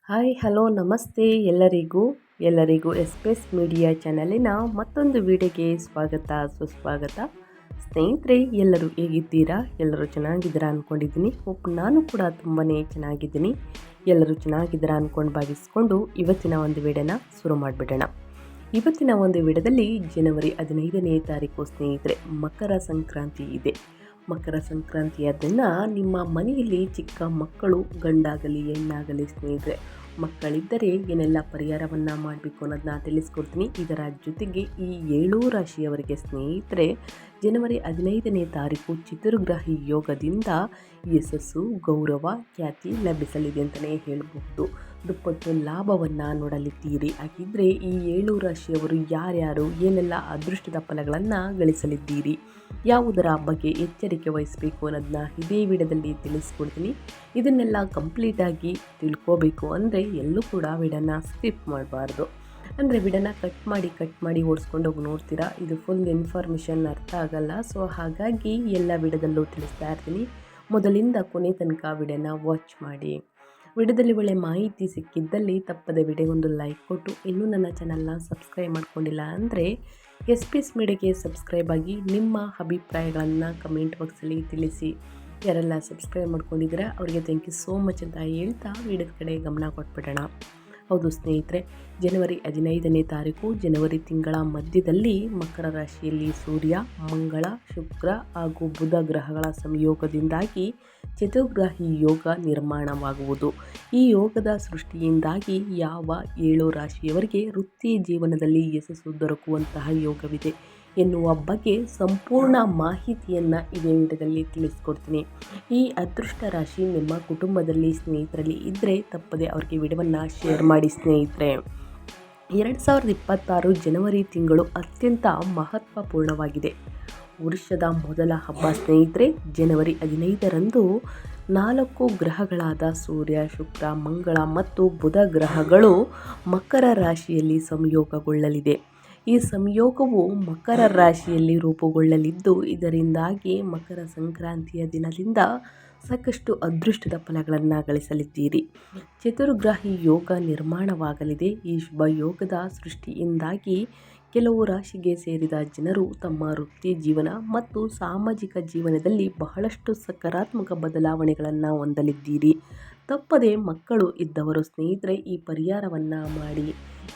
Hi hello ನಮಸ್ತೆ ಎಲ್ಲರಿಗೂ ಎಸ್ಪೇಸ್ media ಚಾನಲಿನ ಮತ್ತೊಂದು ವಿಡಿಯೋಗೆ ಸ್ವಾಗತ ಸುಸ್ವಾಗತ. ಸ್ನೇಹಿತರೆ, ಎಲ್ಲರೂ ಹೇಗಿದ್ದೀರಾ? ಎಲ್ಲರೂ ಚೆನ್ನಾಗಿದ್ದೀರಾ ಅಂದ್ಕೊಂಡಿದ್ದೀನಿ. ನಾನು ಕೂಡ ತುಂಬಾ ಚೆನ್ನಾಗಿದ್ದೀನಿ. ಎಲ್ಲರೂ ಚೆನ್ನಾಗಿದ್ದೀರಾ ಅಂದ್ಕೊಂಡು ಭಾವಿಸ್ಕೊಂಡು ಇವತ್ತಿನ ಒಂದು ವಿಡಿಯೋನ ಶುರು ಮಾಡಿಬಿಡೋಣ. ಇವತ್ತಿನ ಒಂದು ವಿಡಿಯೋದಲ್ಲಿ ಜನವರಿ 15ನೇ ತಾರೀಕು ಸ್ನೇಹಿತರೆ, ಮಕರ ಸಂಕ್ರಾಂತಿ ಇದೆ. ಮಕರ ಸಂಕ್ರಾಂತಿಯ ದಿನ ನಿಮ್ಮ ಮನೆಯಲ್ಲಿ ಚಿಕ್ಕ ಮಕ್ಕಳು, ಗಂಡಾಗಲಿ ಹೆಣ್ಣಾಗಲಿ ಸ್ನೇಹಿತರೆ, ಮಕ್ಕಳಿದ್ದರೆ ಏನೆಲ್ಲ ಪರಿಹಾರವನ್ನು ಮಾಡಬೇಕು ಅನ್ನೋದನ್ನ ತಿಳಿಸ್ಕೊಡ್ತೀನಿ. ಇದರ ಜೊತೆಗೆ ಈ 7 ರಾಶಿಯವರಿಗೆ ಸ್ನೇಹಿತರೆ ಜನವರಿ 15ನೇ ತಾರೀಕು ಚತುರ್ಗ್ರಹಿ ಯೋಗದಿಂದ ಯಶಸ್ಸು, ಗೌರವ, ಖ್ಯಾತಿ ಲಭಿಸಲಿದೆ ಅಂತಲೇ ಹೇಳಬಹುದು. ದುಪ್ಪಟ್ಟು ಲಾಭವನ್ನು ನೋಡಲಿದ್ದೀರಿ. ಹಾಗಿದ್ದರೆ ಈ 7 ರಾಶಿಯವರು ಯಾರ್ಯಾರು, ಏನೆಲ್ಲ ಅದೃಷ್ಟದ ಫಲಗಳನ್ನು ಗಳಿಸಲಿದ್ದೀರಿ, ಯಾವುದರ ಬಗ್ಗೆ ಎಚ್ಚರಿಕೆ ವಹಿಸಬೇಕು ಅನ್ನೋದನ್ನ ಇದೇ ವಿಡಿಯೋದಲ್ಲಿ ತಿಳಿಸ್ಕೊಡ್ತೀನಿ. ಇದನ್ನೆಲ್ಲ ಕಂಪ್ಲೀಟಾಗಿ ತಿಳ್ಕೋಬೇಕು ಅಂದರೆ ಎಲ್ಲೂ ಕೂಡ ವಿಡಿಯೋನ ಸ್ಕಿಪ್ ಮಾಡಬಾರ್ದು. ಅಂದರೆ ವಿಡಿಯೋನ ಕಟ್ ಮಾಡಿ ಓಡಿಸ್ಕೊಂಡು ಹೋಗಿ ನೋಡ್ತೀರಾ, ಇದು ಫುಲ್ ಇನ್ಫಾರ್ಮೇಷನ್ ಅರ್ಥ ಆಗಲ್ಲ. ಸೊ ಹಾಗಾಗಿ ಎಲ್ಲ ವಿಡಿಯೋದಲ್ಲೂ ತಿಳಿಸ್ತಾ ಇರ್ತೀನಿ. ಮೊದಲಿಂದ ಕೊನೆ ತನಕ ವಿಡಿಯೋನ ವಾಚ್ ಮಾಡಿ. ವಿಡಿಯೋದಲ್ಲಿ ಒಳ್ಳೆ ಮಾಹಿತಿ ಸಿಕ್ಕಿದ್ದಲ್ಲಿ ತಪ್ಪದೆ ವಿಡಿಯೋಗೊಂದು ಲೈಕ್ ಕೊಟ್ಟು, ಇನ್ನೂ ನನ್ನ ಚಾನಲ್ನ ಸಬ್ಸ್ಕ್ರೈಬ್ ಮಾಡ್ಕೊಂಡಿಲ್ಲ ಅಂದರೆ ಎಸ್ಪೇಸ್ ಮೀಡಿಯಾಗೆ ಸಬ್ಸ್ಕ್ರೈಬ್ ಆಗಿ ನಿಮ್ಮ ಅಭಿಪ್ರಾಯಗಳನ್ನು ಕಮೆಂಟ್ ಬಾಕ್ಸಲ್ಲಿ ತಿಳಿಸಿ. ಯಾರೆಲ್ಲ ಸಬ್ಸ್ಕ್ರೈಬ್ ಮಾಡ್ಕೊಂಡಿದ್ದೀರಾ ಅವರಿಗೆ ಥ್ಯಾಂಕ್ ಯು ಸೋ ಮಚ್ ಅಂತ ಹೇಳ್ತಾ ವಿಡಿಯೋದ ಕಡೆ ಗಮನ ಕೊಟ್ಬಿಡೋಣ. ಹೌದು ಸ್ನೇಹಿತರೆ, ಜನವರಿ 15ನೇ ತಾರೀಕು ಜನವರಿ ತಿಂಗಳ ಮಧ್ಯದಲ್ಲಿ ಮಕರ ರಾಶಿಯಲ್ಲಿ ಸೂರ್ಯ, ಮಂಗಳ, ಶುಕ್ರ ಹಾಗೂ ಬುಧ ಗ್ರಹಗಳ ಸಂಯೋಗದಿಂದಾಗಿ ಚತುರ್ಗ್ರಹಿ ಯೋಗ ನಿರ್ಮಾಣವಾಗುವುದು. ಈ ಯೋಗದ ಸೃಷ್ಟಿಯಿಂದಾಗಿ ಯಾವ 7 ರಾಶಿಯವರಿಗೆ ವೃತ್ತಿ ಜೀವನದಲ್ಲಿ ಯಶಸ್ಸು ದೊರಕುವಂತಹ ಯೋಗವಿದೆ ಎನ್ನುವ ಬಗ್ಗೆ ಸಂಪೂರ್ಣ ಮಾಹಿತಿಯನ್ನು ಇದೇ ವಿಡಿಯೋದಲ್ಲಿ ತಿಳಿಸ್ಕೊಡ್ತೀನಿ. ಈ ಅದೃಷ್ಟ ರಾಶಿ ನಿಮ್ಮ ಕುಟುಂಬದಲ್ಲಿ ಸ್ನೇಹಿತರಲ್ಲಿ ಇದ್ದರೆ ತಪ್ಪದೆ ಅವರಿಗೆ ವಿಡಿಯೋವನ್ನು ಶೇರ್ ಮಾಡಿ ಸ್ನೇಹಿತರೆ. 2026 ಜನವರಿ ತಿಂಗಳು ಅತ್ಯಂತ ಮಹತ್ವಪೂರ್ಣವಾಗಿದೆ. ವರ್ಷದ ಮೊದಲ ಹಬ್ಬ ಸ್ನೇಹಿತರೆ. ಜನವರಿ 15ರಂದು 4 ಗ್ರಹಗಳಾದ ಸೂರ್ಯ, ಶುಕ್ರ, ಮಂಗಳ ಮತ್ತು ಬುಧ ಗ್ರಹಗಳು ಮಕರ ರಾಶಿಯಲ್ಲಿ ಸಂಯೋಗಗೊಳ್ಳಲಿದೆ. ಈ ಸಂಯೋಗವು ಮಕರ ರಾಶಿಯಲ್ಲಿ ರೂಪುಗೊಳ್ಳಲಿದ್ದು, ಇದರಿಂದಾಗಿ ಮಕರ ಸಂಕ್ರಾಂತಿಯ ದಿನದಿಂದ ಸಾಕಷ್ಟು ಅದೃಷ್ಟದ ಫಲಗಳನ್ನು ಗಳಿಸಲಿದ್ದೀರಿ. ಚತುರ್ಗ್ರಹಿ ಯೋಗ ನಿರ್ಮಾಣವಾಗಲಿದೆ. ಈ ಶುಭ ಯೋಗದ ಸೃಷ್ಟಿಯಿಂದಾಗಿ ಕೆಲವು ರಾಶಿಗೆ ಸೇರಿದ ಜನರು ತಮ್ಮ ವೃತ್ತಿ ಜೀವನ ಮತ್ತು ಸಾಮಾಜಿಕ ಜೀವನದಲ್ಲಿ ಬಹಳಷ್ಟು ಸಕಾರಾತ್ಮಕ ಬದಲಾವಣೆಗಳನ್ನು ಹೊಂದಲಿದ್ದೀರಿ. ತಪ್ಪದೆ ಮಕ್ಕಳು ಇದ್ದವರು ಸ್ನೇಹಿತರೆ ಈ ಪರಿಹಾರವನ್ನು ಮಾಡಿ.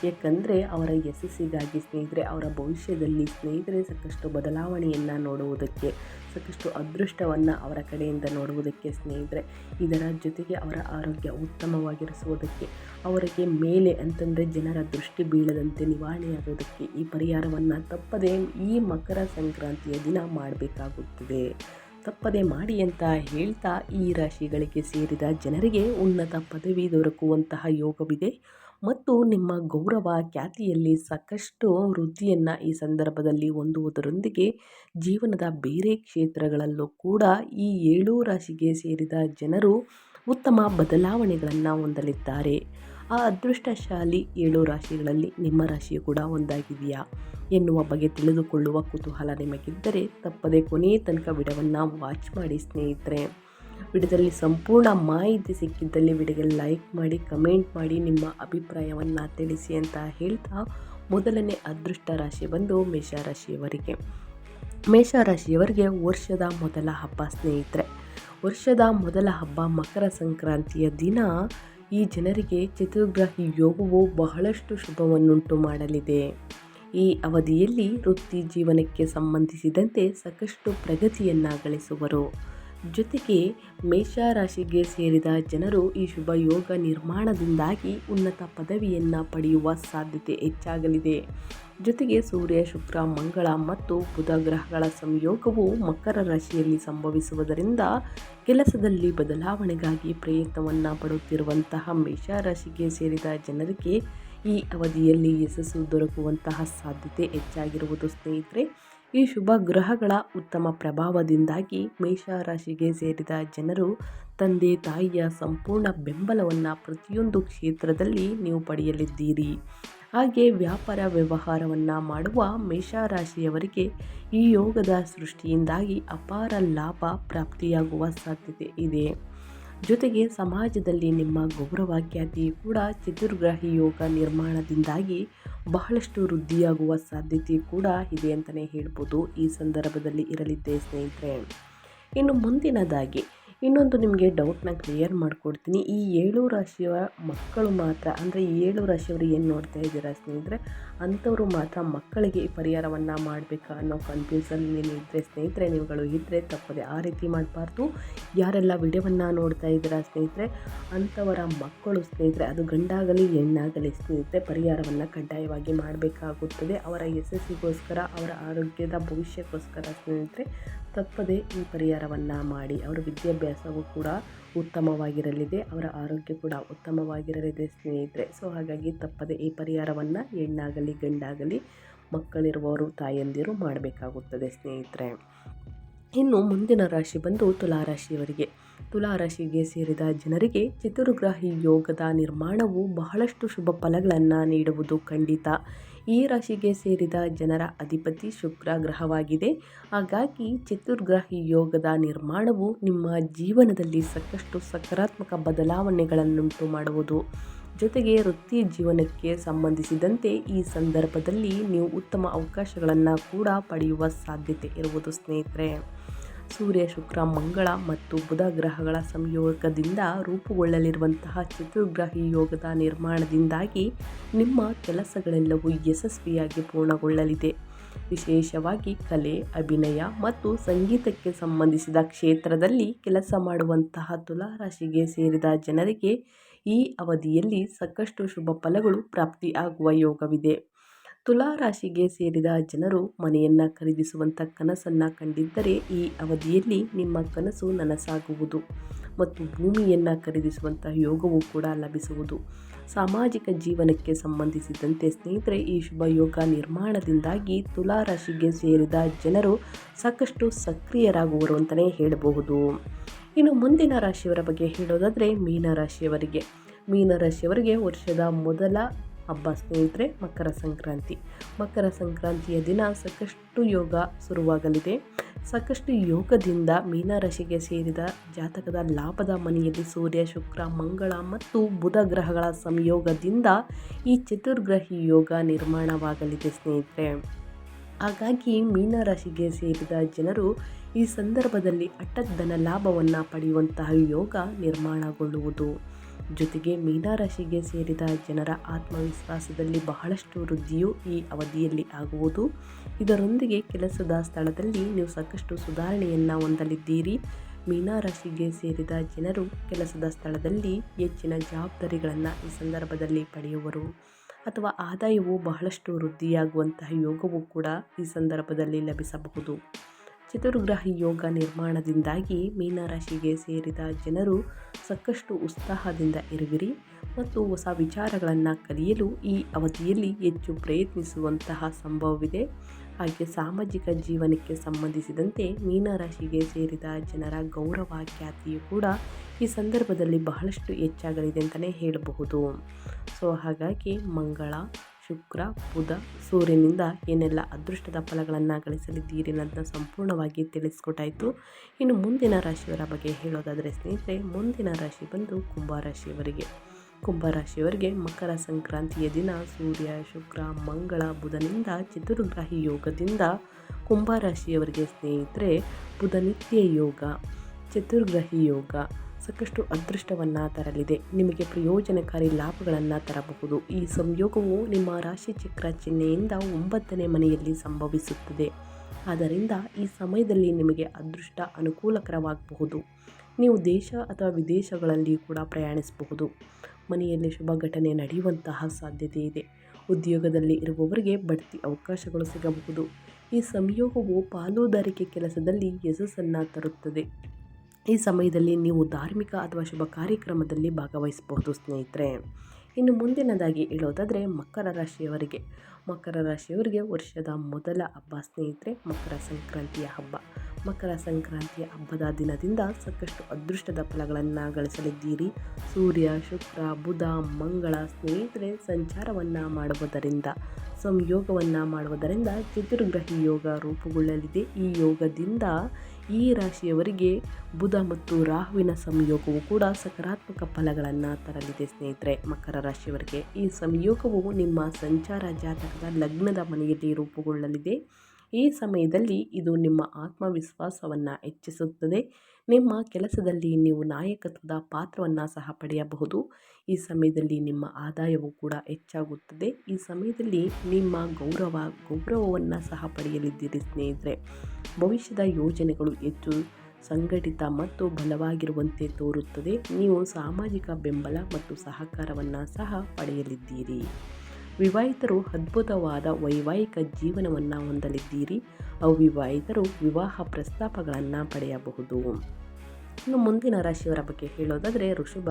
ಏಕೆಂದರೆ ಅವರ ಯಶಸ್ಸಿಗಾಗಿ ಸ್ನೇಹಿತರೆ, ಅವರ ಭವಿಷ್ಯದಲ್ಲಿ ಸ್ನೇಹಿತರೆ ಸಾಕಷ್ಟು ಬದಲಾವಣೆಯನ್ನು ನೋಡುವುದಕ್ಕೆ, ಸಾಕಷ್ಟು ಅದೃಷ್ಟವನ್ನು ಅವರ ಕಡೆಯಿಂದ ನೋಡುವುದಕ್ಕೆ ಸ್ನೇಹಿತರೆ, ಇದರ ಜೊತೆಗೆ ಅವರ ಆರೋಗ್ಯ ಉತ್ತಮವಾಗಿರಿಸುವುದಕ್ಕೆ, ಅವರಿಗೆ ಮೇಲೆ ಅಂತಂದರೆ ಜನರ ದೃಷ್ಟಿ ಬೀಳದಂತೆ ನಿವಾರಣೆಯಾಗುವುದಕ್ಕೆ ಈ ಪರಿಹಾರವನ್ನು ತಪ್ಪದೆ ಈ ಮಕರ ಸಂಕ್ರಾಂತಿಯ ದಿನ ಮಾಡಬೇಕಾಗುತ್ತದೆ. ತಪ್ಪದೆ ಮಾಡಿ ಅಂತ ಹೇಳ್ತಾ, ಈ ರಾಶಿಗಳಿಗೆ ಸೇರಿದ ಜನರಿಗೆ ಉನ್ನತ ಪದವಿ ದೊರಕುವಂತಹ ಯೋಗವಿದೆ ಮತ್ತು ನಿಮ್ಮ ಗೌರವ ಖ್ಯಾತಿಯಲ್ಲಿ ಸಾಕಷ್ಟು ವೃದ್ಧಿಯನ್ನು ಈ ಸಂದರ್ಭದಲ್ಲಿ ಹೊಂದುವುದರೊಂದಿಗೆ ಜೀವನದ ಬೇರೆ ಕ್ಷೇತ್ರಗಳಲ್ಲೂ ಕೂಡ ಈ 7 ರಾಶಿಗೆ ಸೇರಿದ ಜನರು ಉತ್ತಮ ಬದಲಾವಣೆಗಳನ್ನು ಹೊಂದಲಿದ್ದಾರೆ. ಆ ಅದೃಷ್ಟಶಾಲಿ 7 ರಾಶಿಗಳಲ್ಲಿ ನಿಮ್ಮ ರಾಶಿಯು ಕೂಡ ಒಂದಾಗಿದೆಯಾ ಎನ್ನುವ ಬಗ್ಗೆ ತಿಳಿದುಕೊಳ್ಳುವ ಕುತೂಹಲ ನಿಮಗಿದ್ದರೆ ತಪ್ಪದೆ ಕೊನೆಯ ತನಕ ವಿಡಿಯೋವನ್ನು ವಾಚ್ ಮಾಡಿ ಸ್ನೇಹಿತರೆ. ವಿಡಿಯೋದಲ್ಲಿ ಸಂಪೂರ್ಣ ಮಾಹಿತಿ ಸಿಕ್ಕಿದ್ದಲ್ಲಿ ವಿಡಿಯೋಗೆ ಲೈಕ್ ಮಾಡಿ, ಕಮೆಂಟ್ ಮಾಡಿ, ನಿಮ್ಮ ಅಭಿಪ್ರಾಯವನ್ನು ತಿಳಿಸಿ ಅಂತ ಹೇಳ್ತಾ, ಮೊದಲನೇ ಅದೃಷ್ಟ ರಾಶಿ ಬಂದು ಮೇಷರಾಶಿಯವರಿಗೆ. ಮೇಷರಾಶಿಯವರಿಗೆ ವರ್ಷದ ಮೊದಲ ಹಬ್ಬ ಸ್ನೇಹಿತರೆ. ವರ್ಷದ ಮೊದಲ ಹಬ್ಬ ಮಕರ ಸಂಕ್ರಾಂತಿಯ ದಿನ ಈ ಜನರಿಗೆ ಚತುರ್ಗ್ರಹಿ ಯೋಗವು ಬಹಳಷ್ಟು ಶುಭವನ್ನುಂಟು ಮಾಡಲಿದೆ. ಈ ಅವಧಿಯಲ್ಲಿ ವೃತ್ತಿ ಜೀವನಕ್ಕೆ ಸಂಬಂಧಿಸಿದಂತೆ ಸಾಕಷ್ಟು ಪ್ರಗತಿಯನ್ನು ಗಳಿಸುವರು. ಜೊತೆಗೆ ಮೇಷರಾಶಿಗೆ ಸೇರಿದ ಜನರು ಈ ಶುಭ ಯೋಗ ನಿರ್ಮಾಣದಿಂದಾಗಿ ಉನ್ನತ ಪದವಿಯನ್ನು ಪಡೆಯುವ ಸಾಧ್ಯತೆ ಹೆಚ್ಚಾಗಲಿದೆ. ಜೊತೆಗೆ ಸೂರ್ಯ, ಶುಕ್ರ, ಮಂಗಳ ಮತ್ತು ಬುಧ ಗ್ರಹಗಳ ಸಂಯೋಗವು ಮಕರ ರಾಶಿಯಲ್ಲಿ ಸಂಭವಿಸುವುದರಿಂದ ಕೆಲಸದಲ್ಲಿ ಬದಲಾವಣೆಗಾಗಿ ಪ್ರಯತ್ನವನ್ನು ಪಡುತ್ತಿರುವಂತಹ ಮೇಷರಾಶಿಗೆ ಸೇರಿದ ಜನರಿಗೆ ಈ ಅವಧಿಯಲ್ಲಿ ಯಶಸ್ಸು ದೊರಕುವಂತಹ ಸಾಧ್ಯತೆ ಹೆಚ್ಚಾಗಿರುವುದು ಸ್ನೇಹಿತರೆ. ಈ ಶುಭ ಗ್ರಹಗಳ ಉತ್ತಮ ಪ್ರಭಾವದಿಂದಾಗಿ ಮೇಷರಾಶಿಗೆ ಸೇರಿದ ಜನರು ತಂದೆ ತಾಯಿಯ ಸಂಪೂರ್ಣ ಬೆಂಬಲವನ್ನು ಪ್ರತಿಯೊಂದು ಕ್ಷೇತ್ರದಲ್ಲಿ ನೀವು ಪಡೆಯಲಿದ್ದೀರಿ. ಹಾಗೆ ವ್ಯಾಪಾರ ವ್ಯವಹಾರವನ್ನು ಮಾಡುವ ಮೇಷರಾಶಿಯವರಿಗೆ ಈ ಯೋಗದ ಸೃಷ್ಟಿಯಿಂದಾಗಿ ಅಪಾರ ಲಾಭ ಪ್ರಾಪ್ತಿಯಾಗುವ ಸಾಧ್ಯತೆ ಇದೆ. ಜೊತೆಗೆ ಸಮಾಜದಲ್ಲಿ ನಿಮ್ಮ ಗೌರವ ಖ್ಯಾತಿ ಕೂಡ ಚತುರ್ಗ್ರಹಿ ಯೋಗ ನಿರ್ಮಾಣದಿಂದಾಗಿ ಬಹಳಷ್ಟು ವೃದ್ಧಿಯಾಗುವ ಸಾಧ್ಯತೆ ಕೂಡ ಇದೆ ಅಂತಲೇ ಹೇಳ್ಬೋದು. ಈ ಸಂದರ್ಭದಲ್ಲಿ ಇರಲಿದೆ ಸ್ನೇಹಿತರೆ. ಇನ್ನು ಮುಂದಿನದಾಗಿ ಇನ್ನೊಂದು ನಿಮಗೆ ಡೌಟ್ನ ಕ್ಲಿಯರ್ ಮಾಡಿಕೊಡ್ತೀನಿ. ಈ 7 ರಾಶಿಯ ಮಕ್ಕಳು ಮಾತ್ರ, ಅಂದರೆ ಈ 7 ರಾಶಿಯವರು ಏನು ನೋಡ್ತಾ ಇದ್ದೀರಾ ಸ್ನೇಹಿತರೆ, ಅಂಥವರು ಮಾತ್ರ ಮಕ್ಕಳಿಗೆ ಈ ಪರಿಹಾರವನ್ನು ಮಾಡಬೇಕಾ ಅನ್ನೋ ಕನ್ಫ್ಯೂಸಲ್ಲಿ ಇದ್ದರೆ ಸ್ನೇಹಿತರೆ, ನೀವುಗಳು ಇದ್ದರೆ ತಪ್ಪದೆ ಆ ರೀತಿ ಮಾಡಬಾರ್ದು. ಯಾರೆಲ್ಲ ವಿಡಿಯೋವನ್ನು ನೋಡ್ತಾ ಇದ್ದೀರಾ ಸ್ನೇಹಿತರೆ, ಅಂಥವರ ಮಕ್ಕಳು ಸ್ನೇಹಿತರೆ, ಅದು ಗಂಡಾಗಲಿ ಹೆಣ್ಣಾಗಲಿ ಸ್ನೇಹಿತರೆ, ಪರಿಹಾರವನ್ನು ಕಡ್ಡಾಯವಾಗಿ ಮಾಡಬೇಕಾಗುತ್ತದೆ. ಅವರ ಯಶಸ್ಸಿಗೋಸ್ಕರ, ಅವರ ಆರೋಗ್ಯದ ಭವಿಷ್ಯಕ್ಕೋಸ್ಕರ ಸ್ನೇಹಿತರೆ, ತಪ್ಪದೆ ಈ ಪರಿಹಾರವನ್ನು ಮಾಡಿ. ಅವರ ವಿದ್ಯಾಭ್ಯಾಸವೂ ಕೂಡ ಉತ್ತಮವಾಗಿರಲಿದೆ, ಅವರ ಆರೋಗ್ಯ ಕೂಡ ಉತ್ತಮವಾಗಿರಲಿದೆ ಸ್ನೇಹಿತರೆ. ಸೊ ಹಾಗಾಗಿ ತಪ್ಪದೆ ಈ ಪರಿಹಾರವನ್ನು ಹೆಣ್ಣಾಗಲಿ ಗಂಡಾಗಲಿ ಮಕ್ಕಳಿರುವವರು ತಾಯಂದಿರು ಮಾಡಬೇಕಾಗುತ್ತದೆ ಸ್ನೇಹಿತರೆ. ಇನ್ನು ಮುಂದಿನ ರಾಶಿ ಬಂದು ತುಲಾರಾಶಿಯವರಿಗೆ. ತುಲಾರಾಶಿಗೆ ಸೇರಿದ ಜನರಿಗೆ ಚತುರ್ಗ್ರಹಿ ಯೋಗದ ನಿರ್ಮಾಣವು ಬಹಳಷ್ಟು ಶುಭ ಫಲಗಳನ್ನು ನೀಡುವುದು ಖಂಡಿತ. ಈ ರಾಶಿಗೆ ಸೇರಿದ ಜನರ ಅಧಿಪತಿ ಶುಕ್ರ ಗ್ರಹವಾಗಿದೆ. ಹಾಗಾಗಿ ಚತುರ್ಗ್ರಹಿ ಯೋಗದ ನಿರ್ಮಾಣವು ನಿಮ್ಮ ಜೀವನದಲ್ಲಿ ಸಾಕಷ್ಟು ಸಕಾರಾತ್ಮಕ ಬದಲಾವಣೆಗಳನ್ನುಂಟು ಮಾಡುವುದು. ಜೊತೆಗೆ ವೃತ್ತಿ ಜೀವನಕ್ಕೆ ಸಂಬಂಧಿಸಿದಂತೆ ಈ ಸಂದರ್ಭದಲ್ಲಿ ನೀವು ಉತ್ತಮ ಅವಕಾಶಗಳನ್ನು ಕೂಡ ಪಡೆಯುವ ಸಾಧ್ಯತೆ ಇರುವುದು ಸ್ನೇಹಿತರೆ. ಸೂರ್ಯ, ಶುಕ್ರ, ಮಂಗಳ ಮತ್ತು ಬುಧ ಗ್ರಹಗಳ ಸಂಯೋಗದಿಂದ ರೂಪುಗೊಳ್ಳಲಿರುವಂತಹ ಚತುರ್ಗ್ರಹಿ ಯೋಗದ ನಿರ್ಮಾಣದಿಂದಾಗಿ ನಿಮ್ಮ ಕೆಲಸಗಳೆಲ್ಲವೂ ಯಶಸ್ವಿಯಾಗಿ ಪೂರ್ಣಗೊಳ್ಳಲಿದೆ. ವಿಶೇಷವಾಗಿ ಕಲೆ, ಅಭಿನಯ ಮತ್ತು ಸಂಗೀತಕ್ಕೆ ಸಂಬಂಧಿಸಿದ ಕ್ಷೇತ್ರದಲ್ಲಿ ಕೆಲಸ ಮಾಡುವಂತಹ ತುಲಾರಾಶಿಗೆ ಸೇರಿದ ಜನರಿಗೆ ಈ ಅವಧಿಯಲ್ಲಿ ಸಾಕಷ್ಟು ಶುಭ ಫಲಗಳು ಪ್ರಾಪ್ತಿಯಾಗುವ ಯೋಗವಿದೆ. ತುಲಾರಾಶಿಗೆ ಸೇರಿದ ಜನರು ಮನೆಯನ್ನು ಖರೀದಿಸುವಂಥ ಕನಸನ್ನು ಕಂಡಿದ್ದರೆ ಈ ಅವಧಿಯಲ್ಲಿ ನಿಮ್ಮ ಕನಸು ನನಸಾಗುವುದು ಮತ್ತು ಭೂಮಿಯನ್ನು ಖರೀದಿಸುವಂಥ ಯೋಗವೂ ಕೂಡ ಲಭಿಸುವುದು. ಸಾಮಾಜಿಕ ಜೀವನಕ್ಕೆ ಸಂಬಂಧಿಸಿದಂತೆ ಸ್ನೇಹಿತರೆ, ಈ ಶುಭ ಯೋಗ ನಿರ್ಮಾಣದಿಂದಾಗಿ ತುಲಾರಾಶಿಗೆ ಸೇರಿದ ಜನರು ಸಾಕಷ್ಟು ಸಕ್ರಿಯರಾಗುವರು ಅಂತಲೇ ಹೇಳಬಹುದು. ಇನ್ನು ಮುಂದಿನ ರಾಶಿಯವರ ಬಗ್ಗೆ ಹೇಳೋದಾದರೆ ಮೀನರಾಶಿಯವರಿಗೆ. ಮೀನರಾಶಿಯವರಿಗೆ ವರ್ಷದ ಮೊದಲ ಹಬ್ಬ ಸ್ನೇಹಿತರೆ ಮಕರ ಸಂಕ್ರಾಂತಿ. ಮಕರ ಸಂಕ್ರಾಂತಿಯ ದಿನ ಸಾಕಷ್ಟು ಯೋಗ ಶುರುವಾಗಲಿದೆ. ಸಾಕಷ್ಟು ಯೋಗದಿಂದ ಮೀನರಾಶಿಗೆ ಸೇರಿದ ಜಾತಕದ ಲಾಭದ ಮನೆಯಲ್ಲಿ ಸೂರ್ಯ, ಶುಕ್ರ, ಮಂಗಳ ಮತ್ತು ಬುಧ ಗ್ರಹಗಳ ಸಂಯೋಗದಿಂದ ಈ ಚತುರ್ಗ್ರಹಿ ಯೋಗ ನಿರ್ಮಾಣವಾಗಲಿದೆ ಸ್ನೇಹಿತರೆ. ಹಾಗಾಗಿ ಮೀನರಾಶಿಗೆ ಸೇರಿದ ಜನರು ಈ ಸಂದರ್ಭದಲ್ಲಿ ಹಠಾತ್ ಲಾಭವನ್ನು ಪಡೆಯುವಂತಹ ಯೋಗ ನಿರ್ಮಾಣಗೊಳ್ಳುವುದು. ಜೊತೆಗೆ ಮೀನರಾಶಿಗೆ ಸೇರಿದ ಜನರ ಆತ್ಮವಿಶ್ವಾಸದಲ್ಲಿ ಬಹಳಷ್ಟು ವೃದ್ಧಿಯು ಈ ಅವಧಿಯಲ್ಲಿ ಆಗುವುದು. ಇದರೊಂದಿಗೆ ಕೆಲಸದ ಸ್ಥಳದಲ್ಲಿ ನೀವು ಸಾಕಷ್ಟು ಸುಧಾರಣೆಯನ್ನು ಹೊಂದಲಿದ್ದೀರಿ. ಮೀನರಾಶಿಗೆ ಸೇರಿದ ಜನರು ಕೆಲಸದ ಸ್ಥಳದಲ್ಲಿ ಹೆಚ್ಚಿನ ಜವಾಬ್ದಾರಿಗಳನ್ನು ಈ ಸಂದರ್ಭದಲ್ಲಿ ಪಡೆಯುವರು ಅಥವಾ ಆದಾಯವು ಬಹಳಷ್ಟು ವೃದ್ಧಿಯಾಗುವಂತಹ ಯೋಗವೂ ಕೂಡ ಈ ಸಂದರ್ಭದಲ್ಲಿ ಲಭಿಸಬಹುದು. ಚತುರ್ಗ್ರಹಿ ಯೋಗ ನಿರ್ಮಾಣದಿಂದಾಗಿ ಮೀನರಾಶಿಗೆ ಸೇರಿದ ಜನರು ಸಾಕಷ್ಟು ಉತ್ಸಾಹದಿಂದ ಇರುವಿರಿ ಮತ್ತು ಹೊಸ ವಿಚಾರಗಳನ್ನು ಕಲಿಯಲು ಈ ಅವಧಿಯಲ್ಲಿ ಹೆಚ್ಚು ಪ್ರಯತ್ನಿಸುವಂತಹ ಸಂಭವವಿದೆ. ಹಾಗೆ ಸಾಮಾಜಿಕ ಜೀವನಕ್ಕೆ ಸಂಬಂಧಿಸಿದಂತೆ ಮೀನರಾಶಿಗೆ ಸೇರಿದ ಜನರ ಗೌರವ ಖ್ಯಾತಿಯು ಕೂಡ ಈ ಸಂದರ್ಭದಲ್ಲಿ ಬಹಳಷ್ಟು ಹೆಚ್ಚಾಗಲಿದೆ ಅಂತಲೇ ಹೇಳಬಹುದು. ಸೊ ಹಾಗಾಗಿ ಮಂಗಳ, ಶುಕ್ರ, ಬುಧ, ಸೂರ್ಯನಿಂದ ಏನೆಲ್ಲ ಅದೃಷ್ಟದ ಫಲಗಳನ್ನು ಗಳಿಸಲಿದ್ದೀರಿ ಅನ್ನೋದನ್ನ ಸಂಪೂರ್ಣವಾಗಿ ತಿಳಿಸ್ಕೊಟ್ಟಾಯಿತು. ಇನ್ನು ಮುಂದಿನ ರಾಶಿಯವರ ಬಗ್ಗೆ ಹೇಳೋದಾದರೆ ಸ್ನೇಹಿತರೆ, ಮುಂದಿನ ರಾಶಿ ಬಂದು ಕುಂಭರಾಶಿಯವರಿಗೆ. ಕುಂಭರಾಶಿಯವರಿಗೆ ಮಕರ ಸಂಕ್ರಾಂತಿಯ ದಿನ ಸೂರ್ಯ, ಶುಕ್ರ, ಮಂಗಳ, ಬುಧನಿಂದ ಚತುರ್ಗ್ರಹಿ ಯೋಗದಿಂದ ಕುಂಭರಾಶಿಯವರಿಗೆ ಸ್ನೇಹಿತರೆ ಬುಧನಿತ್ಯ ಯೋಗ, ಚತುರ್ಗ್ರಹಿ ಯೋಗ ಸಾಕಷ್ಟು ಅದೃಷ್ಟವನ್ನು ತರಲಿದೆ. ನಿಮಗೆ ಪ್ರಯೋಜನಕಾರಿ ಲಾಭಗಳನ್ನು ತರಬಹುದು. ಈ ಸಂಯೋಗವು ನಿಮ್ಮ ರಾಶಿ ಚಕ್ರ ಚಿಹ್ನೆಯಿಂದ 9ನೇ ಮನೆಯಲ್ಲಿ ಸಂಭವಿಸುತ್ತದೆ. ಆದ್ದರಿಂದ ಈ ಸಮಯದಲ್ಲಿ ನಿಮಗೆ ಅದೃಷ್ಟ ಅನುಕೂಲಕರವಾಗಬಹುದು. ನೀವು ದೇಶ ಅಥವಾ ವಿದೇಶಗಳಲ್ಲಿ ಕೂಡ ಪ್ರಯಾಣಿಸಬಹುದು. ಮನೆಯಲ್ಲಿ ಶುಭ ಘಟನೆ ನಡೆಯುವಂತಹ ಸಾಧ್ಯತೆ ಇದೆ. ಉದ್ಯೋಗದಲ್ಲಿ ಇರುವವರಿಗೆ ಬಡ್ತಿ ಅವಕಾಶಗಳು ಸಿಗಬಹುದು. ಈ ಸಂಯೋಗವು ಪಾಲುದಾರಿಕೆ ಕೆಲಸದಲ್ಲಿ ಯಶಸ್ಸನ್ನು ತರುತ್ತದೆ. ಈ ಸಮಯದಲ್ಲಿ ನೀವು ಧಾರ್ಮಿಕ ಅಥವಾ ಶುಭ ಕಾರ್ಯಕ್ರಮದಲ್ಲಿ ಭಾಗವಹಿಸಬಹುದು ಸ್ನೇಹಿತರೆ. ಇನ್ನು ಮುಂದಿನದಾಗಿ ಹೇಳೋದಾದರೆ ಮಕರ ರಾಶಿಯವರಿಗೆ. ಮಕರ ರಾಶಿಯವರಿಗೆ ವರ್ಷದ ಮೊದಲ ಹಬ್ಬ ಸ್ನೇಹಿತರೆ ಮಕರ ಸಂಕ್ರಾಂತಿಯ ಹಬ್ಬ. ಮಕರ ಸಂಕ್ರಾಂತಿಯ ಹಬ್ಬದ ದಿನದಿಂದ ಸಾಕಷ್ಟು ಅದೃಷ್ಟದ ಫಲಗಳನ್ನು ಗಳಿಸಲಿದ್ದೀರಿ. ಸೂರ್ಯ, ಶುಕ್ರ, ಬುಧ, ಮಂಗಳ ಸ್ನೇಹಿತರೆ ಸಂಚಾರವನ್ನು ಮಾಡುವುದರಿಂದ, ಸಂಯೋಗವನ್ನು ಮಾಡುವುದರಿಂದ ಚತುರ್ಗ್ರಹಿ ಯೋಗ ರೂಪುಗೊಳ್ಳಲಿದೆ. ಈ ಯೋಗದಿಂದ ಈ ರಾಶಿಯವರಿಗೆ ಬುಧ ಮತ್ತು ರಾಹುವಿನ ಸಂಯೋಗವು ಕೂಡ ಸಕಾರಾತ್ಮಕ ಫಲಗಳನ್ನು ತರಲಿದೆ ಸ್ನೇಹಿತರೆ. ಮಕರ ರಾಶಿಯವರಿಗೆ ಈ ಸಂಯೋಗವು ನಿಮ್ಮ ಸಂಚಾರ ಜಾತಕದ ಲಗ್ನದ ಮನೆಯಲ್ಲಿ ರೂಪುಗೊಳ್ಳಲಿದೆ. ಈ ಸಮಯದಲ್ಲಿ ಇದು ನಿಮ್ಮ ಆತ್ಮವಿಶ್ವಾಸವನ್ನು ಹೆಚ್ಚಿಸುತ್ತದೆ. ನಿಮ್ಮ ಕೆಲಸದಲ್ಲಿ ನೀವು ನಾಯಕತ್ವದ ಪಾತ್ರವನ್ನು ಸಹ ಪಡೆಯಬಹುದು. ಈ ಸಮಯದಲ್ಲಿ ನಿಮ್ಮ ಆದಾಯವು ಕೂಡ ಹೆಚ್ಚಾಗುತ್ತದೆ. ಈ ಸಮಯದಲ್ಲಿ ನಿಮ್ಮ ಗೌರವವನ್ನು ಸಹ ಪಡೆಯಲಿದ್ದೀರಿ ಸ್ನೇಹಿತರೆ. ಭವಿಷ್ಯದ ಯೋಜನೆಗಳು ಹೆಚ್ಚು ಸಂಘಟಿತ ಮತ್ತು ಬಲವಾಗಿರುವಂತೆ ತೋರುತ್ತದೆ. ನೀವು ಸಾಮಾಜಿಕ ಬೆಂಬಲ ಮತ್ತು ಸಹಕಾರವನ್ನು ಸಹ ಪಡೆಯಲಿದ್ದೀರಿ. ವಿವಾಹಿತರು ಅದ್ಭುತವಾದ ವೈವಾಹಿಕ ಜೀವನವನ್ನು ಹೊಂದಲಿದ್ದೀರಿ. ಅವಿವಾಹಿತರು ವಿವಾಹ ಪ್ರಸ್ತಾಪಗಳನ್ನು ಪಡೆಯಬಹುದು. ಇನ್ನು ಮುಂದಿನ ರಾಶಿಯವರ ಬಗ್ಗೆ ಹೇಳೋದಾದರೆ ವೃಷಭ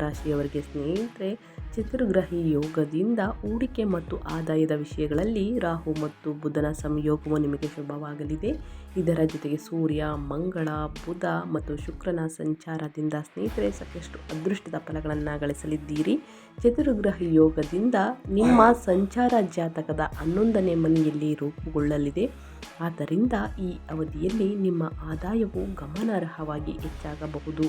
ರಾಶಿಯವರಿಗೆ ಸ್ನೇಹಿತರೆ, ಚತುರ್ಗ್ರಹಿ ಯೋಗದಿಂದ ಹೂಡಿಕೆ ಮತ್ತು ಆದಾಯದ ವಿಷಯಗಳಲ್ಲಿ ರಾಹು ಮತ್ತು ಬುಧನ ಸಂಯೋಗವು ನಿಮಗೆ ಶುಭವಾಗಲಿದೆ. ಇದರ ಜೊತೆಗೆ ಸೂರ್ಯ, ಮಂಗಳ, ಬುಧ ಮತ್ತು ಶುಕ್ರನ ಸಂಚಾರದಿಂದ ಸ್ನೇಹಿತರೆ ಸಾಕಷ್ಟು ಅದೃಷ್ಟದ ಫಲಗಳನ್ನು ಗಳಿಸಲಿದ್ದೀರಿ. ಚತುರ್ಗ್ರಹಿ ಯೋಗದಿಂದ ನಿಮ್ಮ ಸಂಚಾರ ಜಾತಕದ 11ನೇ ಮನೆಯಲ್ಲಿ ರೂಪುಗೊಳ್ಳಲಿದೆ. ಆದ್ದರಿಂದ ಈ ಅವಧಿಯಲ್ಲಿ ನಿಮ್ಮ ಆದಾಯವು ಗಮನಾರ್ಹವಾಗಿ ಹೆಚ್ಚಾಗಬಹುದು.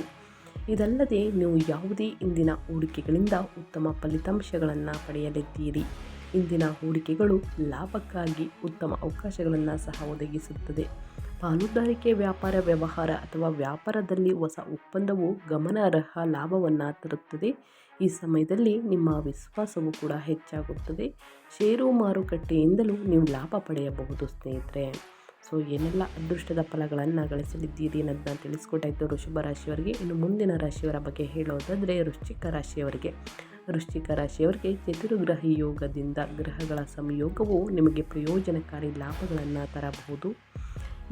ಇದಲ್ಲದೆ ನೀವು ಯಾವುದೇ ಇಂದಿನ ಹೂಡಿಕೆಗಳಿಂದ ಉತ್ತಮ ಫಲಿತಾಂಶಗಳನ್ನು ಪಡೆಯಲಿದ್ದೀರಿ. ಇಂದಿನ ಹೂಡಿಕೆಗಳು ಲಾಭಕ್ಕಾಗಿ ಉತ್ತಮ ಅವಕಾಶಗಳನ್ನು ಸಹ ಒದಗಿಸುತ್ತದೆ. ಪಾಲುದಾರಿಕೆ ವ್ಯಾಪಾರ ವ್ಯವಹಾರ ಅಥವಾ ವ್ಯಾಪಾರದಲ್ಲಿ ಹೊಸ ಒಪ್ಪಂದವು ಗಮನಾರ್ಹ ಲಾಭವನ್ನು ತರುತ್ತದೆ. ಈ ಸಮಯದಲ್ಲಿ ನಿಮ್ಮ ವಿಶ್ವಾಸವು ಕೂಡ ಹೆಚ್ಚಾಗುತ್ತದೆ. ಷೇರು ಮಾರುಕಟ್ಟೆಯಿಂದಲೂ ನೀವು ಲಾಭ ಪಡೆಯಬಹುದು ಸ್ನೇಹಿತರೆ. ಸೊ ಏನೆಲ್ಲ ಅದೃಷ್ಟದ ಫಲಗಳನ್ನು ಗಳಿಸಲಿದ್ದೀರಿ ಅನ್ನೋದನ್ನ ತಿಳಿಸ್ಕೊಟ್ಟಾಯಿತು ವೃಷಭ ರಾಶಿಯವರಿಗೆ. ಇನ್ನು ಮುಂದಿನ ರಾಶಿಯವರ ಬಗ್ಗೆ ಹೇಳೋದಾದರೆ ವೃಶ್ಚಿಕ ರಾಶಿಯವರಿಗೆ ಚತುರ್ಗ್ರಹಿ ಯೋಗದಿಂದ ಗ್ರಹಗಳ ಸಂಯೋಗವು ನಿಮಗೆ ಪ್ರಯೋಜನಕಾರಿ ಲಾಭಗಳನ್ನು ತರಬಹುದು.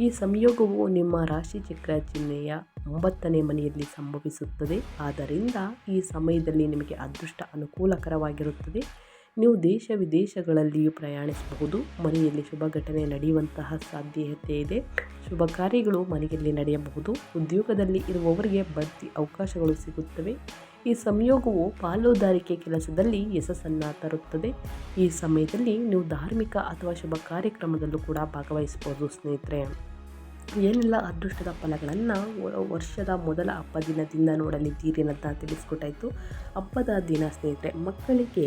ಈ ಸಂಯೋಗವು ನಿಮ್ಮ ರಾಶಿಚಕ್ರ ಚಿಹ್ನೆಯ 9ನೇ ಮನೆಯಲ್ಲಿ ಸಂಭವಿಸುತ್ತದೆ. ಆದ್ದರಿಂದ ಈ ಸಮಯದಲ್ಲಿ ನಿಮಗೆ ಅದೃಷ್ಟ ಅನುಕೂಲಕರವಾಗಿರುತ್ತದೆ. ನೀವು ದೇಶ ವಿದೇಶಗಳಲ್ಲಿಯೂ ಪ್ರಯಾಣಿಸಬಹುದು. ಮನೆಯಲ್ಲಿ ಶುಭ ಘಟನೆ ನಡೆಯುವಂತಹ ಸಾಧ್ಯತೆ ಇದೆ. ಶುಭ ಕಾರ್ಯಗಳು ಮನೆಯಲ್ಲಿ ನಡೆಯಬಹುದು. ಉದ್ಯೋಗದಲ್ಲಿ ಇರುವವರಿಗೆ ಬಡ್ತಿ ಅವಕಾಶಗಳು ಸಿಗುತ್ತವೆ. ಈ ಸಂಯೋಗವು ಪಾಲುದಾರಿಕೆ ಕೆಲಸದಲ್ಲಿ ಯಶಸ್ಸನ್ನು ತರುತ್ತದೆ. ಈ ಸಮಯದಲ್ಲಿ ನೀವು ಧಾರ್ಮಿಕ ಅಥವಾ ಶುಭ ಕಾರ್ಯಕ್ರಮದಲ್ಲೂ ಕೂಡ ಭಾಗವಹಿಸಬಹುದು ಸ್ನೇಹಿತರೆ. ಏನೆಲ್ಲ ಅದೃಷ್ಟದ ಫಲಗಳನ್ನು ವರ್ಷದ ಮೊದಲ ಹಬ್ಬ ದಿನದಿಂದ ನೋಡಲಿದ್ದೀರಿ ಅನ್ನೋದನ್ನ ತಿಳಿಸ್ಕೊಟ್ಟಾಯಿತು. ಹಬ್ಬದ ದಿನ ಸ್ನೇಹಿತರೆ, ಮಕ್ಕಳಿಗೆ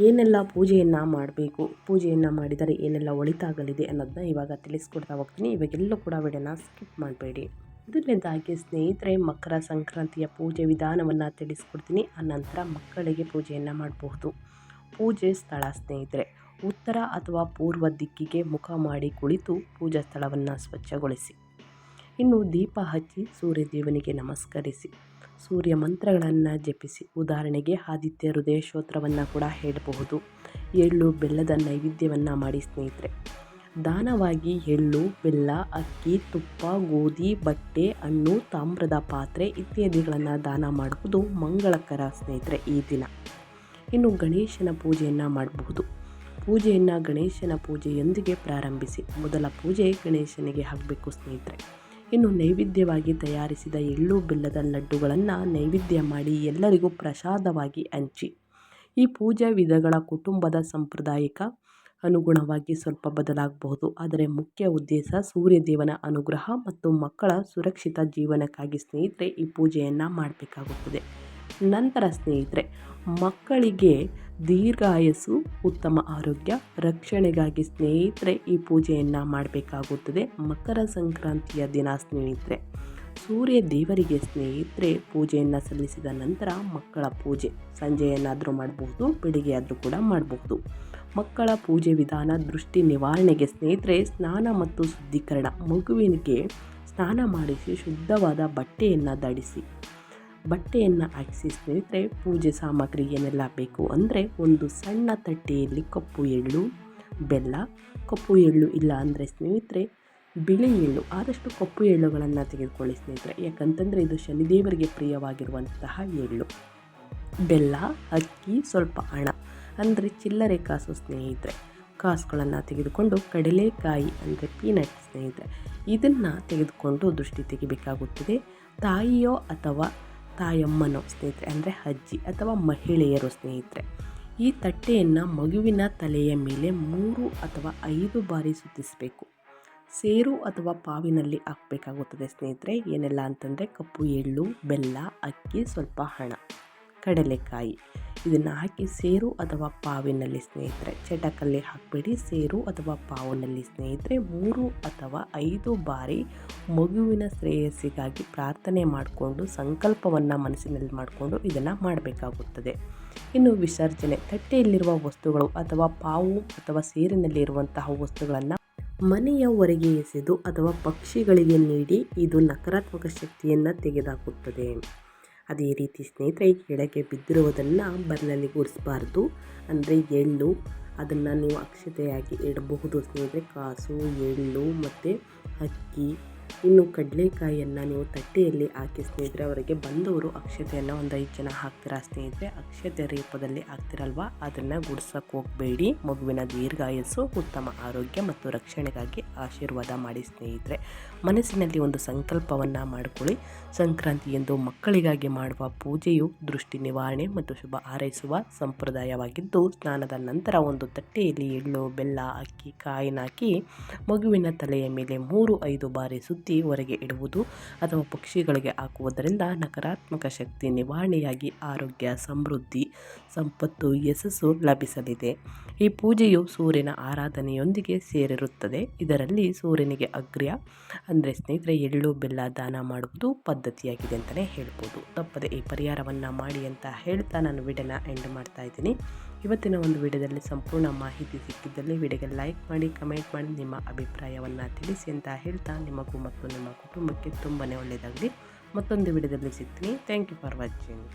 ಏನೆಲ್ಲ ಪೂಜೆಯನ್ನು ಮಾಡಬೇಕು, ಪೂಜೆಯನ್ನು ಮಾಡಿದರೆ ಏನೆಲ್ಲ ಒಳಿತಾಗಲಿದೆ ಅನ್ನೋದನ್ನ ಇವಾಗ ತಿಳಿಸ್ಕೊಡ್ತಾ ಹೋಗ್ತೀನಿ. ಇವಾಗೆಲ್ಲೂ ಕೂಡ ವಿಡಿಯೋನ ಸ್ಕಿಪ್ ಮಾಡಬೇಡಿ. ಮೊದಲನೇದಾಗಿ ಸ್ನೇಹಿತರೆ, ಮಕರ ಸಂಕ್ರಾಂತಿಯ ಪೂಜೆ ವಿಧಾನವನ್ನು ತಿಳಿಸ್ಕೊಡ್ತೀನಿ. ಆನಂತರ ಮಕ್ಕಳಿಗೆ ಪೂಜೆಯನ್ನು ಮಾಡಬಹುದು. ಪೂಜೆ ಸ್ಥಳ ಸ್ನೇಹಿತರೆ, ಉತ್ತರ ಅಥವಾ ಪೂರ್ವ ದಿಕ್ಕಿಗೆ ಮುಖ ಮಾಡಿ ಕುಳಿತು ಪೂಜಾ ಸ್ಥಳವನ್ನು ಸ್ವಚ್ಛಗೊಳಿಸಿ. ಇನ್ನು ದೀಪ ಹಚ್ಚಿ ಸೂರ್ಯದೇವನಿಗೆ ನಮಸ್ಕರಿಸಿ ಸೂರ್ಯ ಮಂತ್ರಗಳನ್ನು ಜಪಿಸಿ. ಉದಾಹರಣೆಗೆ ಆದಿತ್ಯ ಹೃದಯ ಸ್ತೋತ್ರವನ್ನು ಕೂಡ ಹೇಳಬಹುದು. ಎಳ್ಳು ಬೆಲ್ಲದ ನೈವೇದ್ಯವನ್ನು ಮಾಡಿ ಸ್ನೇಹಿತರೆ. ದಾನವಾಗಿ ಎಳ್ಳು, ಬೆಲ್ಲ, ಅಕ್ಕಿ, ತುಪ್ಪ, ಗೋಧಿ, ಬಟ್ಟೆ, ಹಣ್ಣು, ತಾಮ್ರದ ಪಾತ್ರೆ ಇತ್ಯಾದಿಗಳನ್ನು ದಾನ ಮಾಡುವುದು ಮಂಗಳಕರ ಸ್ನೇಹಿತರೆ ಈ ದಿನ. ಇನ್ನು ಗಣೇಶನ ಪೂಜೆಯನ್ನು ಮಾಡಬಹುದು. ಪೂಜೆಯನ್ನು ಗಣೇಶನ ಪೂಜೆಯೊಂದಿಗೆ ಪ್ರಾರಂಭಿಸಿ. ಮೊದಲ ಪೂಜೆ ಗಣೇಶನಿಗೆ ಆಗಬೇಕು ಸ್ನೇಹಿತರೆ. ಇನ್ನು ನೈವೇದ್ಯವಾಗಿ ತಯಾರಿಸಿದ ಎಳ್ಳು ಬೆಲ್ಲದ ಲಡ್ಡುಗಳನ್ನು ನೈವೇದ್ಯ ಮಾಡಿ ಎಲ್ಲರಿಗೂ ಪ್ರಸಾದವಾಗಿ ಹಂಚಿ. ಈ ಪೂಜಾ ವಿಧಗಳ ಕುಟುಂಬದ ಸಂಪ್ರದಾಯಕ್ಕೆ ಅನುಗುಣವಾಗಿ ಸ್ವಲ್ಪ ಬದಲಾಗಬಹುದು. ಆದರೆ ಮುಖ್ಯ ಉದ್ದೇಶ ಸೂರ್ಯದೇವನ ಅನುಗ್ರಹ ಮತ್ತು ಮಕ್ಕಳ ಸುರಕ್ಷಿತ ಜೀವನಕ್ಕಾಗಿ ಸ್ನೇಹಿತರೆ ಈ ಪೂಜೆಯನ್ನು ಮಾಡಬೇಕಾಗುತ್ತದೆ. ನಂತರ ಸ್ನೇಹಿತರೆ, ಮಕ್ಕಳಿಗೆ ದೀರ್ಘಾಯಸ್ಸು, ಉತ್ತಮ ಆರೋಗ್ಯ, ರಕ್ಷಣೆಗಾಗಿ ಸ್ನೇಹಿತರೆ ಈ ಪೂಜೆಯನ್ನು ಮಾಡಬೇಕಾಗುತ್ತದೆ. ಮಕರ ಸಂಕ್ರಾಂತಿಯ ದಿನ ಸ್ನೇಹಿತರೆ, ಸೂರ್ಯ ದೇವರಿಗೆ ಸ್ನೇಹಿತರೆ ಪೂಜೆಯನ್ನು ಸಲ್ಲಿಸಿದ ನಂತರ ಮಕ್ಕಳ ಪೂಜೆ ಸಂಜೆಯನ್ನಾದರೂ ಮಾಡಬಹುದು, ಬೆಳಿಗ್ಗೆ ಆದರೂ ಕೂಡ ಮಾಡಬಹುದು. ಮಕ್ಕಳ ಪೂಜೆ ವಿಧಾನ ದೃಷ್ಟಿ ನಿವಾರಣೆಗೆ ಸ್ನೇಹಿತರೆ ಸ್ನಾನ ಮತ್ತು ಶುದ್ಧೀಕರಣ. ಮಗುವಿಗೆ ಸ್ನಾನ ಮಾಡಿಸಿ ಶುದ್ಧವಾದ ಬಟ್ಟೆಯನ್ನು ಧರಿಸಿ ಬಟ್ಟೆಯನ್ನು ಹಾಕಿಸಿ ಸ್ನೇಹಿತರೆ. ಪೂಜೆ ಸಾಮಗ್ರಿ ಏನೆಲ್ಲ ಬೇಕು ಅಂದರೆ, ಒಂದು ಸಣ್ಣ ತಟ್ಟೆಯಲ್ಲಿ ಕಪ್ಪು ಎಳ್ಳು, ಬೆಲ್ಲ, ಕಪ್ಪು ಎಳ್ಳು ಇಲ್ಲ ಅಂದರೆ ಸ್ನೇಹಿತರೆ ಬಿಳಿ ಎಳ್ಳು, ಆದಷ್ಟು ಕಪ್ಪು ಎಳ್ಳುಗಳನ್ನು ತೆಗೆದುಕೊಳ್ಳಿ ಸ್ನೇಹಿತರೆ. ಯಾಕಂತಂದರೆ ಇದು ಶನಿದೇವರಿಗೆ ಪ್ರಿಯವಾಗಿರುವಂತಹ ಎಳ್ಳು. ಬೆಲ್ಲ, ಅಕ್ಕಿ, ಸ್ವಲ್ಪ ಹಣ ಅಂದರೆ ಚಿಲ್ಲರೆ ಕಾಸು ಸ್ನೇಹಿತರೆ. ಕಾಸುಗಳನ್ನು ತೆಗೆದುಕೊಂಡು ಕಡಲೆಕಾಯಿ ಅಂದರೆ ಪೀನಟ್ ಸ್ನೇಹಿತರೆ, ಇದನ್ನು ತೆಗೆದುಕೊಂಡು ದೃಷ್ಟಿ ತೆಗಿಬೇಕಾಗುತ್ತದೆ. ತಾಯಿಯೋ ಅಥವಾ ತಾಯಮ್ಮನೋ ಸ್ನೇಹಿತರೆ ಅಂದರೆ ಅಜ್ಜಿ ಅಥವಾ ಮಹಿಳೆಯರು ಸ್ನೇಹಿತರೆ, ಈ ತಟ್ಟೆಯನ್ನು ಮಗುವಿನ ತಲೆಯ ಮೇಲೆ 3 ಅಥವಾ 5 ಬಾರಿ ಸುತ್ತಿಸಬೇಕು. ಸೇರು ಅಥವಾ ಪಾವಿನಲ್ಲಿ ಹಾಕಬೇಕಾಗುತ್ತದೆ ಸ್ನೇಹಿತರೆ. ಏನೆಲ್ಲ ಅಂತಂದರೆ ಕಪ್ಪು ಎಳ್ಳು, ಬೆಲ್ಲ, ಅಕ್ಕಿ, ಸ್ವಲ್ಪ ಹಣ, ಕಡಲೆಕಾಯಿ ಇದನ್ನು ಹಾಕಿ ಸೇರು ಅಥವಾ ಪಾವಿನಲ್ಲಿ ಸ್ನೇಹಿತರೆ, ಚಟಕಲ್ಲಿ ಹಾಕಬೇಡಿ, ಸೇರು ಅಥವಾ ಪಾವಿನಲ್ಲಿ ಸ್ನೇಹಿತರೆ 3 ಅಥವಾ 5 ಬಾರಿ ಮಗುವಿನ ಶ್ರೇಯಸ್ಸಿಗಾಗಿ ಪ್ರಾರ್ಥನೆ ಮಾಡಿಕೊಂಡು ಸಂಕಲ್ಪವನ್ನು ಮನಸ್ಸಿನಲ್ಲಿ ಮಾಡಿಕೊಂಡು ಇದನ್ನು ಮಾಡಬೇಕಾಗುತ್ತದೆ. ಇನ್ನು ವಿಸರ್ಜನೆ, ತಟ್ಟೆಯಲ್ಲಿರುವ ವಸ್ತುಗಳು ಅಥವಾ ಪಾವು ಅಥವಾ ಸೇರಿನಲ್ಲಿರುವಂತಹ ವಸ್ತುಗಳನ್ನು ಮನೆಯ ಹೊರಗೆ ಎಸೆದು ಅಥವಾ ಪಕ್ಷಿಗಳಿಗೆ ನೀಡಿ ಇದು ನಕಾರಾತ್ಮಕ ಶಕ್ತಿಯನ್ನು ತೆಗೆದುಹಾಕುತ್ತದೆ. ಅದೇ ರೀತಿ ಸ್ನೇಹಿತರೆ, ಕೆಳಗೆ ಬಿದ್ದಿರುವುದನ್ನು ಬರಲಲ್ಲಿ ಗುಡಿಸಬಾರ್ದು. ಅಂದರೆ ಎಳ್ಳು ಅದನ್ನು ನೀವು ಅಕ್ಷತೆಯಾಗಿ ಇಡಬಹುದು ಸ್ನೇಹಿತರೆ. ಕಾಸು, ಎಳ್ಳು ಮತ್ತು ಅಕ್ಕಿ, ಇನ್ನು ಕಡಲೆಕಾಯಿಯನ್ನು ನೀವು ತಟ್ಟೆಯಲ್ಲಿ ಹಾಕಿ ಸ್ನೇಹಿತರೆ, ಅವರಿಗೆ ಬಂದವರು ಅಕ್ಷತೆಯನ್ನು ಒಂದು 5 ಜನ ಹಾಕ್ತೀರಾ ಸ್ನೇಹಿತರೆ. ಅಕ್ಷತೆ ರೂಪದಲ್ಲಿ ಹಾಕ್ತಿರಲ್ವ, ಅದನ್ನು ಗುಡ್ಸೋಕ್ಕೆ ಹೋಗಬೇಡಿ. ಮಗುವಿನ ದೀರ್ಘಾಯಸ್ಸು, ಉತ್ತಮ ಆರೋಗ್ಯ ಮತ್ತು ರಕ್ಷಣೆಗಾಗಿ ಆಶೀರ್ವಾದ ಮಾಡಿ ಸ್ನೇಹಿತರೆ. ಮನಸ್ಸಿನಲ್ಲಿ ಒಂದು ಸಂಕಲ್ಪವನ್ನು ಮಾಡಿಕೊಳ್ಳಿ. ಸಂಕ್ರಾಂತಿ ಎಂದು ಮಕ್ಕಳಿಗಾಗಿ ಮಾಡುವ ಪೂಜೆಯು ದೃಷ್ಟಿ ನಿವಾರಣೆ ಮತ್ತು ಶುಭ ಹಾರೈಸುವ ಸಂಪ್ರದಾಯವಾಗಿದ್ದು, ಸ್ನಾನದ ನಂತರ ಒಂದು ತಟ್ಟೆಯಲ್ಲಿ ಎಳ್ಳು, ಬೆಲ್ಲ, ಅಕ್ಕಿ, ಕಾಯಿನ ಹಾಕಿ ಮಗುವಿನ ತಲೆಯ ಮೇಲೆ 3-5 ಬಾರಿ ಸುತ್ತಿ ಹೊರಗೆ ಇಡುವುದು ಅಥವಾ ಪಕ್ಷಿಗಳಿಗೆ ಹಾಕುವುದರಿಂದ ನಕಾರಾತ್ಮಕ ಶಕ್ತಿ ನಿವಾರಣೆಯಾಗಿ ಆರೋಗ್ಯ, ಸಮೃದ್ಧಿ, ಸಂಪತ್ತು, ಯಶಸ್ಸು ಲಭಿಸಲಿದೆ. ಈ ಪೂಜೆಯು ಸೂರ್ಯನ ಆರಾಧನೆಯೊಂದಿಗೆ ಸೇರಿರುತ್ತದೆ. ಇದರಲ್ಲಿ ಸೂರ್ಯನಿಗೆ ಅಗ್ರ್ಯ ಅಂದರೆ ಸ್ನೇಹಿತರೆ ಎಳ್ಳು, ಬೆಲ್ಲ ದಾನ ಮಾಡುವುದು ಪದ್ಧತಿಯಾಗಿದೆ ಅಂತಲೇ ಹೇಳ್ಬೋದು. ತಪ್ಪದೆ ಈ ಪರಿಹಾರವನ್ನು ಮಾಡಿ ಅಂತ ಹೇಳ್ತಾ ನಾನು ವಿಡಿಯೋನ ಎಂಡ್ ಮಾಡ್ತಾ ಇದ್ದೀನಿ. ಇವತ್ತಿನ ಒಂದು ವಿಡಿಯೋದಲ್ಲಿ ಸಂಪೂರ್ಣ ಮಾಹಿತಿ ಸಿಕ್ಕಿದ್ದಲ್ಲಿ ವಿಡಿಯೋಗೆ ಲೈಕ್ ಮಾಡಿ, ಕಮೆಂಟ್ ಮಾಡಿ, ನಿಮ್ಮ ಅಭಿಪ್ರಾಯವನ್ನು ತಿಳಿಸಿ ಅಂತ ಹೇಳ್ತಾ ನಿಮಗೂ ಮತ್ತು ನಿಮ್ಮ ಕುಟುಂಬಕ್ಕೆ ತುಂಬಾ ಒಳ್ಳೆಯದಾಗಲಿ. ಮತ್ತೊಂದು ವಿಡಿಯೋದಲ್ಲಿ ಸಿಗ್ತೀನಿ. Thank you for watching.